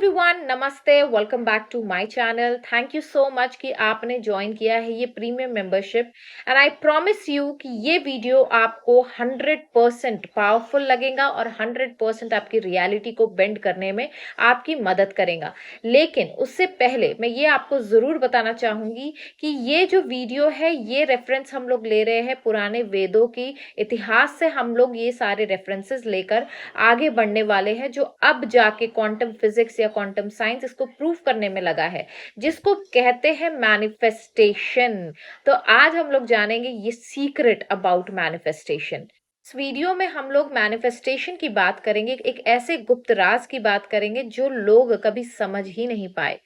Everyone, नमस्ते। Welcome back to my channel. Thank you so much कि आपने join किया है ये premium membership. And I promise you कि ये वीडियो आपको 100% पावरफुल लगेगा और 100% आपकी रियलिटी को बेंड करने में आपकी मदद करेगा। लेकिन उससे पहले मैं ये आपको ज़रूर बताना चाहूँगी कि ये जो वीडियो है ये रेफरेंस हम लोग ले रहे हैं पुराने वेदों की इतिहास से। हम लोग ये सारे रेफरेंसेस लेकर आगे बढ़ने वाले हैं, जो अब जाके क्वांटम फिजिक्स या क्वांटम साइंस इसको प्रूव करने में लगा है, जिसको कहते हैं मैनिफेस्टेशन। तो आज हम लोग जानेंगे ये सीक्रेट अबाउट मैनिफेस्टेशन। इस वीडियो में हम लोग मैनिफेस्टेशन की बात करेंगे, एक ऐसे गुप्त राज की बात करेंगे जो लोग कभी समझ ही नहीं पाए।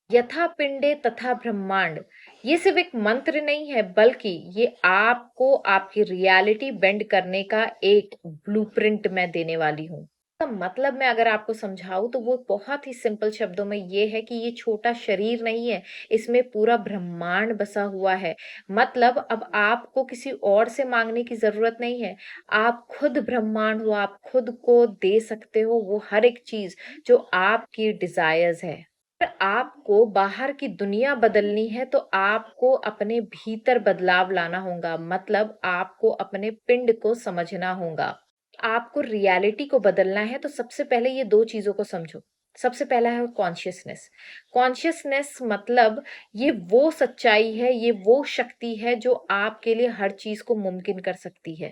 यथा पिंडे तथा ब्रह्मांड, ये सिर्फ एक मंत्र नहीं है, बल्कि ये आपको आपकी रियलिटी बेंड करने का एक ब्लूप्रिंट मैं देने वाली हूँ। तो मतलब मैं अगर आपको समझाऊं तो वो बहुत ही सिंपल शब्दों में ये है कि ये छोटा शरीर नहीं है, इसमें पूरा ब्रह्मांड बसा हुआ है। मतलब अब आपको किसी और से मांगने की जरूरत नहीं है, आप खुद ब्रह्मांड हो, आप खुद को दे सकते हो वो हर एक चीज जो आपकी डिजायर्स है। अगर आपको बाहर की दुनिया बदलनी है तो आपको अपने भीतर बदलाव लाना होगा। मतलब आपको अपने पिंड को समझना होगा। आपको रियलिटी को बदलना है तो सबसे पहले ये दो चीजों को समझो। सबसे पहला है कॉन्शियसनेस। कॉन्शियसनेस मतलब ये वो सच्चाई है, ये वो शक्ति है जो आपके लिए हर चीज को मुमकिन कर सकती है।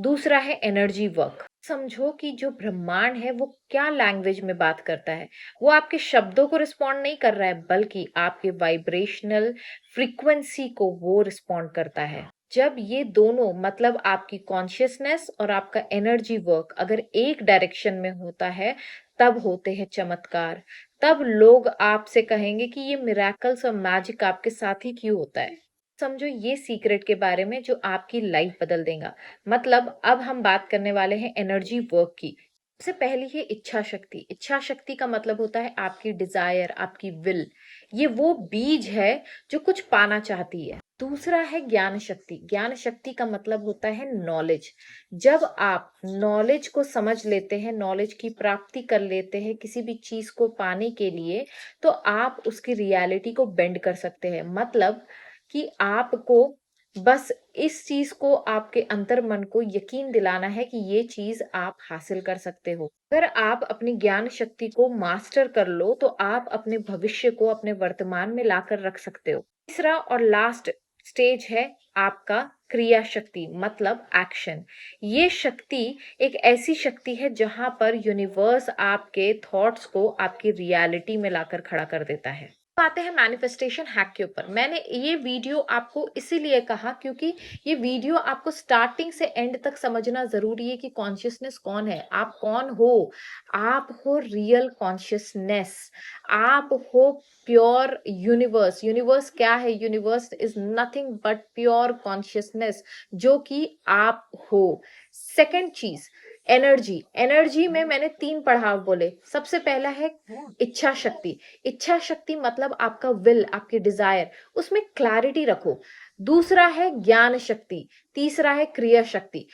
दूसरा है एनर्जी वर्क। समझो कि जो ब्रह्मांड है वो क्या लैंग्वेज में बात करता है। वो आपके शब्दों को रिस्पॉन्ड नहीं कर रहा है, बल्कि आपके वाइब्रेशनल फ्रीक्वेंसी को वो रिस्पॉन्ड करता है। जब ये दोनों मतलब आपकी कॉन्शियसनेस और आपका एनर्जी वर्क अगर एक डायरेक्शन में होता है, तब होते हैं चमत्कार। तब लोग आपसे कहेंगे कि ये मिरेकल्स और मैजिक आपके साथ ही क्यों होता है। समझो ये सीक्रेट के बारे में जो आपकी लाइफ बदल देगा। मतलब अब हम बात करने वाले हैं एनर्जी वर्क की। सबसे पहली है इच्छा शक्ति। इच्छा शक्ति का मतलब होता है आपकी डिजायर, आपकी विल। ये वो बीज है जो कुछ पाना चाहती है। दूसरा है ज्ञान शक्ति। ज्ञान शक्ति का मतलब होता है नॉलेज। जब आप नॉलेज को समझ लेते हैं, नॉलेज की प्राप्ति कर लेते हैं किसी भी चीज को पाने के लिए, तो आप उसकी रियलिटी को बेंड कर सकते हैं। मतलब कि आपको बस इस चीज को आपके अंतर मन को यकीन दिलाना है कि ये चीज आप हासिल कर सकते हो। अगर आप अपनी ज्ञान शक्ति को मास्टर कर लो तो आप अपने भविष्य को अपने वर्तमान में लाकर रख सकते हो। तीसरा और लास्ट स्टेज है आपका क्रिया शक्ति, मतलब एक्शन। ये शक्ति एक ऐसी शक्ति है जहां पर यूनिवर्स आपके थॉट्स को आपकी रियलिटी में लाकर खड़ा कर देता है। आते हैं मैनिफेस्टेशन हैक के ऊपर। मैंने ये वीडियो आपको इसीलिए कहा क्योंकि ये वीडियो आपको स्टार्टिंग से एंड तक समझना जरूरी है कि कॉन्शियसनेस कौन है, आप कौन हो। आप हो रियल कॉन्शियसनेस, आप हो प्योर यूनिवर्स। यूनिवर्स क्या है? Universe is nothing but pure consciousness, जो कि आप हो। सेकंड चीज, एनर्जी। एनर्जी में मैंने 3 पड़ाव बोले। सबसे पहला है इच्छा शक्ति। इच्छा शक्ति मतलब आपका विल, आपकी डिजायर, उसमें क्लैरिटी रखो। दूसरा है ज्ञान शक्ति। तीसरा है क्रिया शक्ति।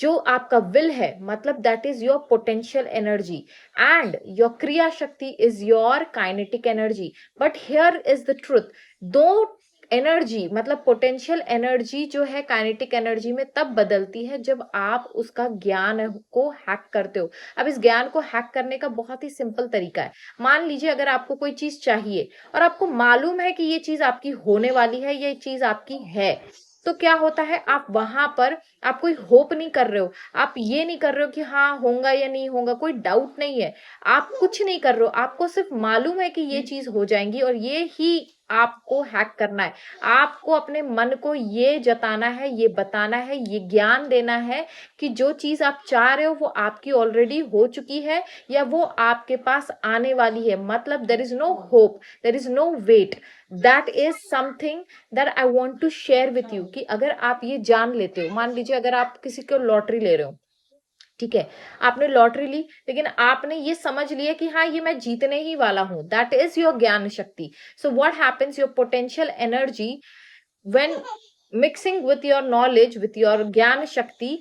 जो आपका विल है मतलब that is your potential energy, and your क्रिया शक्ति is your kinetic energy. But here is the truth, दो एनर्जी मतलब पोटेंशियल एनर्जी जो है काइनेटिक एनर्जी में तब बदलती है जब आप उसका ज्ञान को हैक करते हो। अब इस ज्ञान को हैक करने का बहुत ही सिंपल तरीका है। मान लीजिए अगर आपको कोई चीज चाहिए और आपको मालूम है कि ये चीज आपकी होने वाली है, ये चीज आपकी है, तो क्या होता है, आप वहां पर आप कोई होप नहीं कर रहे हो, आप ये नहीं कर रहे हो कि हाँ होगा या नहीं होगा, कोई डाउट नहीं है, आप कुछ नहीं कर रहे हो, आपको सिर्फ मालूम है कि ये चीज हो जाएंगी और ये ही आपको हैक करना है। आपको अपने मन को ये जताना है, ये बताना है, ये ज्ञान देना है कि जो चीज आप चाह रहे हो वो आपकी ऑलरेडी हो चुकी है या वो आपके पास आने वाली है। मतलब there is no hope, there is no wait. That is something that I want to share with you कि अगर आप ये जान लेते हो, मान लीजिए अगर आप किसी को लॉटरी ले रहे हो, ठीक है, आपने लॉटरी ली लेकिन आपने ये समझ लिया कि हाँ ये मैं जीतने ही वाला हूं, दैट इज योर ज्ञान शक्ति। So what happens, your potential energy when mixing with your knowledge, with your ज्ञान शक्ति,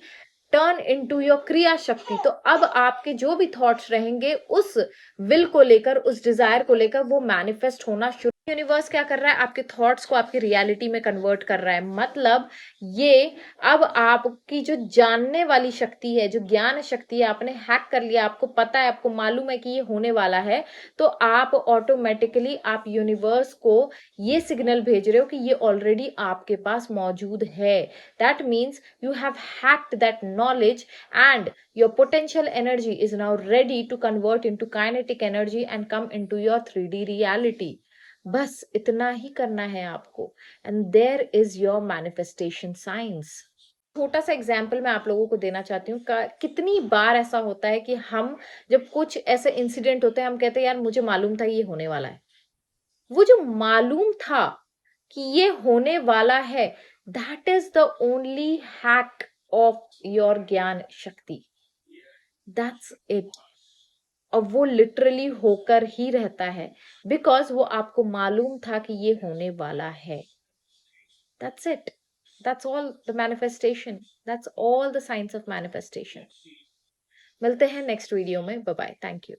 टर्न इनटू योर क्रिया शक्ति। तो अब आपके जो भी थॉट्स रहेंगे उस विल को लेकर, उस डिजायर को लेकर वो मैनिफेस्ट होना शुरू। यूनिवर्स क्या कर रहा है, आपके थॉट्स को आपकी रियलिटी में कन्वर्ट कर रहा है। मतलब ये अब आपकी जो जानने वाली शक्ति है, जो ज्ञान शक्ति है, आपने हैक कर लिया, आपको पता है, आपको मालूम है कि ये होने वाला है, तो आप ऑटोमेटिकली आप यूनिवर्स को ये सिग्नल भेज रहे हो कि ये ऑलरेडी आपके पास मौजूद है। That means you have hacked that knowledge and your potential energy is now ready to convert into kinetic energy and come into your 3D reality। बस इतना ही करना है आपको, and there is your manifestation science. छोटा सा example मैं आप लोगों को देना चाहती हूँ। कितनी बार ऐसा होता है कि हम जब कुछ ऐसे इंसिडेंट होते हैं, हम कहते हैं यार मुझे मालूम था ये होने वाला है। वो जो मालूम था कि ये होने वाला है, that is the only hack of your ज्ञान शक्ति। That's it. और वो लिटरली होकर ही रहता है, बिकॉज वो आपको मालूम था कि ये होने वाला है। That's it. That's all the manifestation. That's all the science of manifestation. मिलते हैं नेक्स्ट वीडियो में। Bye bye. Thank you.